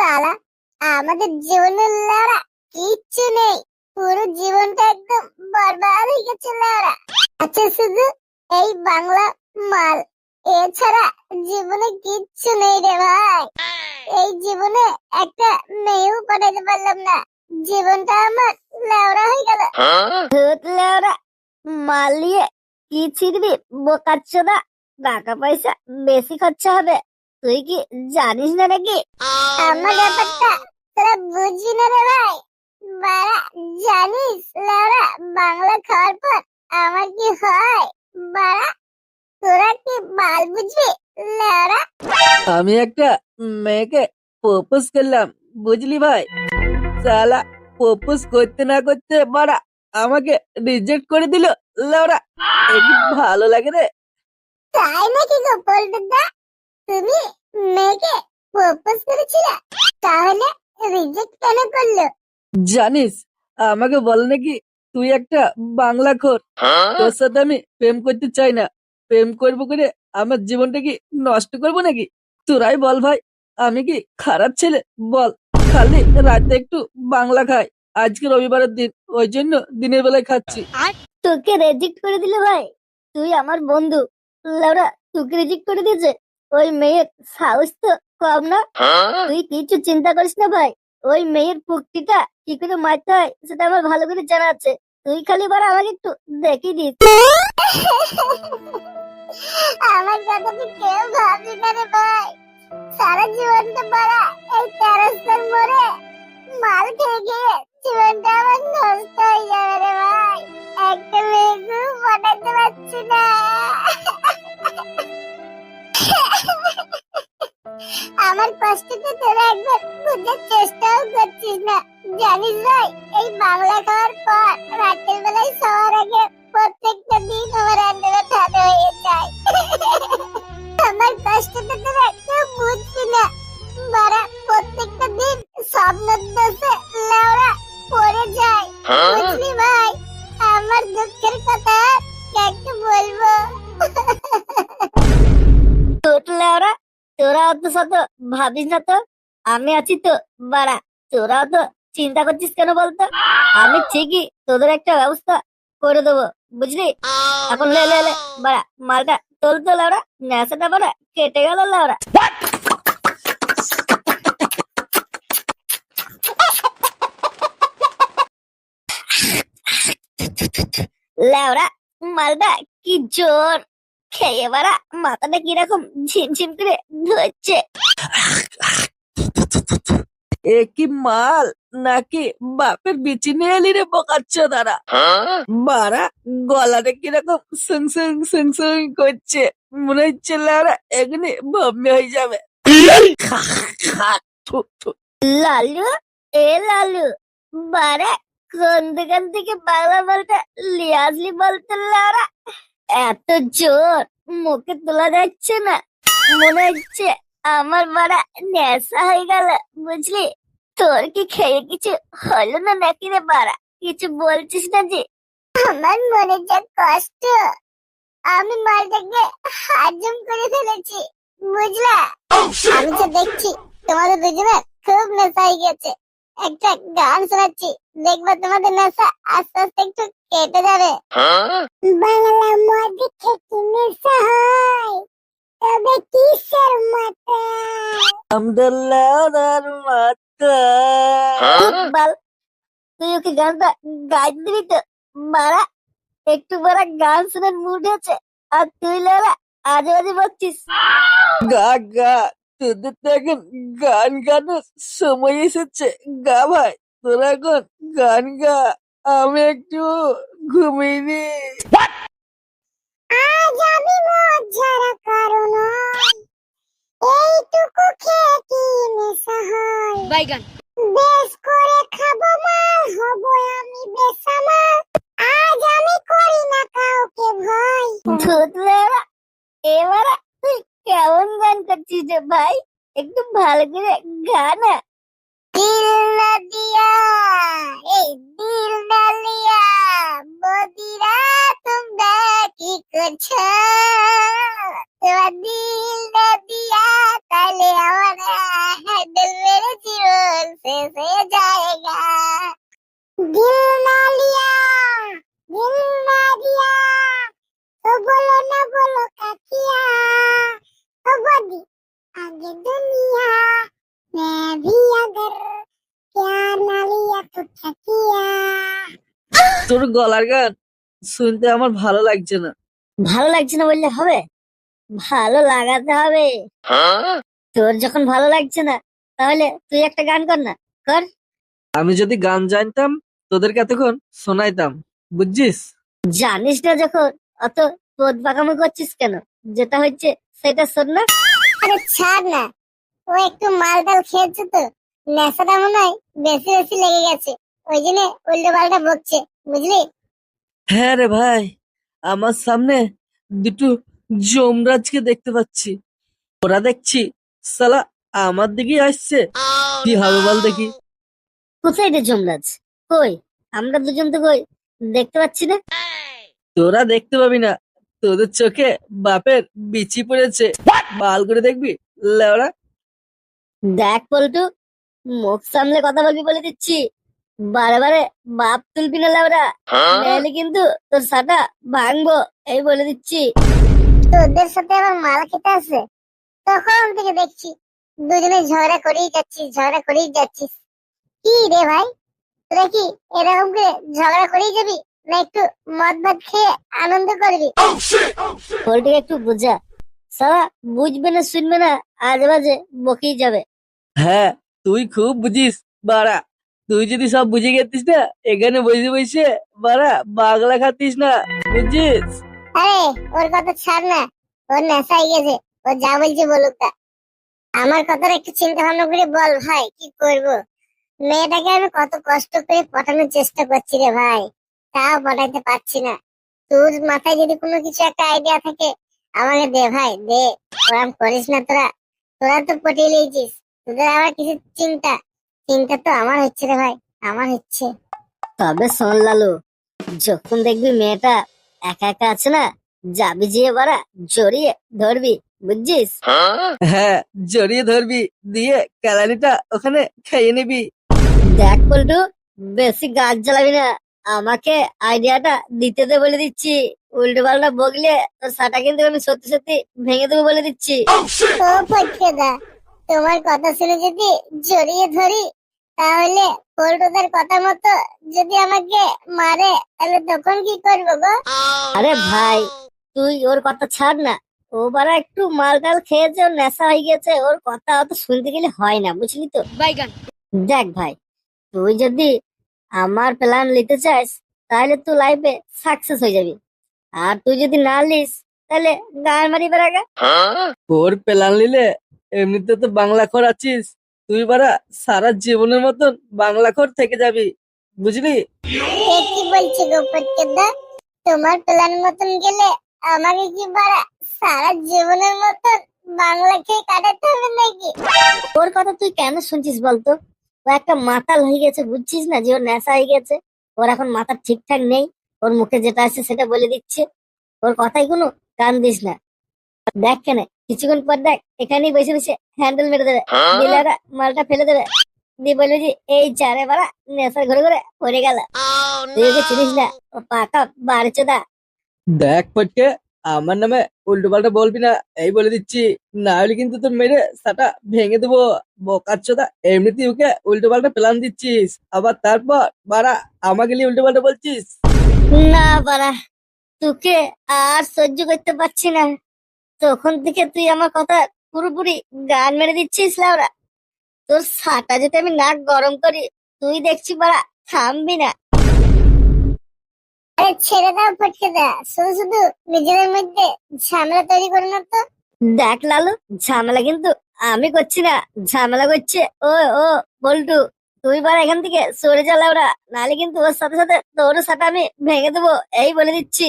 সালা আমাদের জীবনের লেওরা কিচ্ছু নেই, পুরো জীবনটা একদম বরবাদ হয়ে গেছে লেওরা। আচ্ছা শুধু এই বাংলা মাল এছাড়া জীবনে কিচ্ছু নেই রে ভাই। এই জীবনে একটা মেয়েও পাঠাতে পারলাম না, জীবনটা আমার লেওরা হয়ে গেল। ধুত লেওরা, মাল নিয়ে কি ছিড়বি বোকাচ্চোদা, টাকা পয়সা বেশি খরচা হবে, তুই কি জানিস না নাকি? আমার ব্যাপারটা তোরা বুঝবি না রে ভাই। বাড়া জানিস লেওরা বাংলা খাওয়ার পর আমার কি হয়? বাড়া তোরা কি বাল বুঝবি লেওরা? আমি একটা মেয়েকে প্রপোজ করলাম, বুঝলি ভাই? সালা প্রপোজ করতে না করতে বাড়া আমাকে রিজেক্ট করে দিল লেওরা। এ কি ভালো লাগে রে? তাই নাকি গো পল্টুদা, তুমি মেয়েকে প্রপোজ করেছিলে, তাহলে রিজেক্ট কেন করলো? জানিস আমাকে বলে নাকি তুই একটা বাংলা খোর, তোর সাথে আমি প্রেম করতে চাই না। প্রেম করবো করে আমার জীবনটা কি নষ্ট করবো নাকি? তোরাই বল ভাই, আমি কি খারাপ ছেলে বল? খালি রাতে একটু বাংলা খাই, আজকে রবিবারের দিন ওই জন্য দিনের বেলায় খাচ্ছি। তোকে রিজেক্ট করে দিলে ভাই? তুই আমার বন্ধু, লাউরা তোকে রিজেক্ট করে দিয়েছে? ওই মেয়ের সাহস তো কম না। তুই কিছু চিন্তা করিস না ভাই, ওই মেয়ের পুক্তিটা কি করে মারতে হয় সেটা আমার ভালো করে জানা আছে। তুই খালি বার আমাকে একটু দেখিয়ে দিস। আমার কথা তুই কেউ ভাবলি না রে ভাই। সারা জীবনটা বড় এই তেরস্তার মোড়ে মাল খেয়ে গিয়ে জীবনটা আমার নষ্ট হয়ে যাবে রে ভাই। একটা মেয়েকে পটাতে পারছি না। আমার কষ্টটা তোরা একবার বুঝার চেষ্টাও করছিস না। জানিস ভাই, এই বাংলা খাওয়ার পর রাতের বেলায় শোয়ার আগে প্রত্যেকটা দিন আমার আন্ডারে ঠান্ডা হয়ে যায়। আমার কষ্টটা তোরা কেউ বুঝবি না। বারা প্রত্যেকটা দিন স্বপ্নের দোষে লেওরা পড়ে যায়, বুঝলি ভাই? আমার দুঃখের কথা কাকে বলবো? তোর লেওরা, তোরা অত শত ভাবিস না তো, আমি আছি তো বাড়া। তোরাও তো চিন্তা করছিস কেন বলতো? আমি ঠিকই তোদের একটা ব্যবস্থা করে দেবো, বুঝলি? এখন লে লে লে বাড়া মালটা তোল তো লেওরা, নেশাটা বাড়া কেটে গেল লেওরা। লেওরা মালটা কি জোর খেয়ে বাড়া, মাথাটা কিরকম ঝিমঝিম করে ধরছে। এ কি মাল নাকি বাপের বিচি নিয়ে এলি রে বোকাচ্ছো দাঁড়া? বাড়া গলাটা কিরকম সুং সুং সুং সুং করছে, মনে হচ্ছে লেওরা এখানে বমি হয়ে যাবে। থু, থু। লালু, এ লালু, বারে কোন দোকান থেকে বাংলা বলতে লিয়ে আসলি বলতে লেওরা? এত জোর মুখে তোলা যাচ্ছে না, মনে হচ্ছে আমার বাড়া নেশা হয়ে গেল, বুঝলি? তোর কি খেয়ে কিছু হলো না নাকি রে বাড়া? কিছু বলছিস না যে? আমার মনে যা কষ্ট, আমি মালটাকে হজম করে ফেলেছি, বুঝলা? আমি তো দেখছি তোমাদের দুজনের খুব নেশা হয়ে গেছে। একটা গান শোনাচ্ছি, দেখবা তোমাদের নেশা আস্তে আস্তে একটু কেটে যাবে। বাংলা মদ খেতে নেশা হয়, তবে কিসের মাথা? আমাদের লেওরার মাথা। বাল, তুই ওকে গানটা গাই দিবি তো মারা? একটু বড় গান শোনার মুড আছে, আর তুই লেলা আজে বাজে বলছিস। গা গা, তোদের তো এখন গান গানোর সময় এসেছে। গা ভাই, তোরা এখন গান গা, আমি একটু ঘুমিয়ে। আজ আমি মজ্জার কারণ এইটুকু খেয়ে কি নেশা হয়? বাইগান বেশ করে খাবো মাল, হবো আমি বেসামাল। আজ আমি করি না কাউকে ভয়। ধুতলেরা, এবারে তুই কেমন গান করছিস রে ভাই? একটু ভালো করে গান। দিল না দিয়া, এই দিল না লিয়া, বদিরা তোমরা কি করছো? তোমার দিল না দিয়া তাহলে আমার হ্যান্ডেল মেরেছি তোর গলার গান শুনতে আমার ভালো লাগছে না। ভালো লাগছে না বললে হবে, ভালো লাগাতে হবে। তোর যখন ভালো লাগছে না, তাহলে তুই একটা গান কর না, কর। আমি যদি গান জানতাম তোদেরকে এতক্ষণ শোনাইতাম, বুঝছিস? জানিস না যখন, অত তোদ পাকামো করছিস কেন? যেটা হচ্ছে সেটা শোন না। আরে ছাড় না, ও একটু মাল টাল খেয়েছে তো, নেশাটা মনে হয় বেশি বেশি লেগে গেছে, ওই জন্য উল্টো পাল্টা বকছে, বুঝলি? হ্যাঁ রে ভাই, আমার সামনে দুটো যমরাজকে দেখতে পাচ্ছি। ওরা দেখছি সালা আমার দিকেই আসছে। কি হবে বল দেখি? কোথায় রে যমরাজ? কই? আমরা দুজন তো কই দেখতে পাচ্ছি না। তোরা দেখতে পাবি না, তোদের চোখে বাপের বিচি পড়েছে। বাল করে দেখবি লেওড়া। দেখ পল্টু, মুখ সামলে কথা বলবি বলে দিচ্ছি। বারে বারে বাপ তুলবি না লাউরা, নাহলে কিন্তু তোর সাটা ভাঙবো, এই বলে দিচ্ছি। তোদের সাথে আবার মাল খেতে আছে? তখন থেকে দেখছি দুজনে ঝগড়া করেই যাচ্ছিস, ঝগড়া করেই যাচ্ছিস। কি রে ভাই, তোরা কি এরকম করে ঝগড়া করেই যাবি, না একটু মদ ভাত খেয়ে আনন্দ করবি? পল্টুকে একটু বোঝা, সারা বুঝবে না শুনবে না, আজে বাজে বকেই যাবে। হ্যাঁ, তুই খুব বুঝিস বাড়া। তুই যদি সব বুঝে গেছিস না, এখানে বসে বসে বাড়া বাগলা খাতিস না, বুঝছিস? আরে ওর কথা ছাড় না, ওর নেশা হয়ে গেছে, ও যা বলছে বলুক তা। আমার কথাটা একটু চিন্তা ভাবনা করে বল ভাই, কি করব? মেয়েটাকে আমি কত কষ্ট করে পটানোর চেষ্টা করছি রে ভাই, তাও পটাইতে পারছি না। তোর মাথায় যদি কোনো কিছু একটা আইডিয়া থাকে আমাকে দে ভাই, দে। ওরম করিস না তোরা, তোরা তো পটিয়ে লিয়েছিস, তোদের আবার কিছু চিন্তা, চিন্তা তো আমার হচ্ছে রে ভাই, আমার হচ্ছে। তবে শোন লালু, যখন দেখবি মেয়েটা একা একা আছে না, যাবি যেয়ে বাড়া জড়িয়ে ধরবি, বুঝছিস? হ্যাঁ, জড়িয়ে ধরবি, দিয়ে ক্যালারিটা ওখানে খেয়ে নিবি। দেখ পল্টু, বেশি গাছ জ্বালাবি না, আমাকে আইডিয়াটা দিতে দে বলে দিচ্ছি। উল্টো পাল্টা বগলে তোর সাটা কিন্তু আমি সত্যি সত্যি ভেঙে দেবো বলে দিচ্ছি। ও পটকেদা, তোমার কথা শুনে যদি জড়িয়ে ধরি, তাহলে পল্টুদার কথা মতো যদি আমাকে মারে, তাহলে তখন কি করবো গো? আরে ভাই, তুই ওর কথা ছাড় না। ও বারা একটু মাল টাল খেয়েছে, ওর নেশা হয়ে গেছে, ওর কথা অত শুনতে গেলে হয় না, বুঝলি তো? দেখ ভাই, তুই যদি আমার প্ল্যান নিতে চাস, তাহলে তুই লাইফে সাকসেস হয়ে যাবি। আর তুই যদি না লিস, তাহলে গান মারি বেড়াগা। ওর প্ল্যান নিলে এমনিতে তো বাংলাখোর আছিস, তুই বারা সারা জীবনের মতন বাংলাখোর থেকে যাবি, বুঝলি? এ কি বলছে গো পটকেদা, তোমার প্ল্যান মতন গেলে আমাকে কি বাড়া সারা জীবনের মতন বাংলা খেয়ে কাটাতে হবে নাকি? ওর কথা তুই কেন শুনছিস বলতো? ও একটা মাতাল হয়ে গেছে, বুঝছিস না যে ওর নেশা হয়ে গেছে? ওর এখন মাথা ঠিকঠাক নেই, ওর মুখে যেটা আসছে সেটা বলে দিচ্ছে। ওর কথাই কোনো কান দিস না। দেখ কেন, কিছুক্ষণ পর দেখ এখানেই বসে বসে হ্যান্ডেল মেরে দেবে, দিলে ওরা মালটা ফেলে দেবে, দিয়ে বলবে যে এই চারে বাড়া নেশার ঘুরে ঘুরে পড়ে গেল। তুই ওকে চিনিস না, ও পাকা বারচোদা। দেখ ফটকে, আমার নামে উল্টো পাল্টা বলবি না, এই বলে দিচ্ছি। না হলে কিন্তু তোর মেরে সাটা ভেঙে দেবো। বোকাচ্চোদা, এমনিতেই ওকে উল্টো পাল্টা প্ল্যান দিচ্ছিস, আবার তারপর বাড়া আমাকে নিয়ে উল্টো পাল্টা বলছিস। না বাড়া, তোকে আর সহ্য করতে পারছি না। তখন থেকে তুই আমার কথা পুরোপুরি গান মেরে দিচ্ছিস লাউরা। তোর সাটা যদি আমি নাক গরম করি, তুই দেখছি বাড়া থামবি না। আরে ছেড়ে দাও পটকেদা, শুধু শুধু নিজেদের মধ্যে ঝামেলা তৈরি করো না তো। দেখ লালু, ঝামেলা কিন্তু আমি করছি না, ঝামেলা করছে ও। ও বল্টু, তুই বাড়া এখান থেকে সরে যা লাউরা, নাহলে কিন্তু ওর সাথে সাথে তোর সাটা আমি ভেঙে দেবো, এই বলে দিচ্ছি।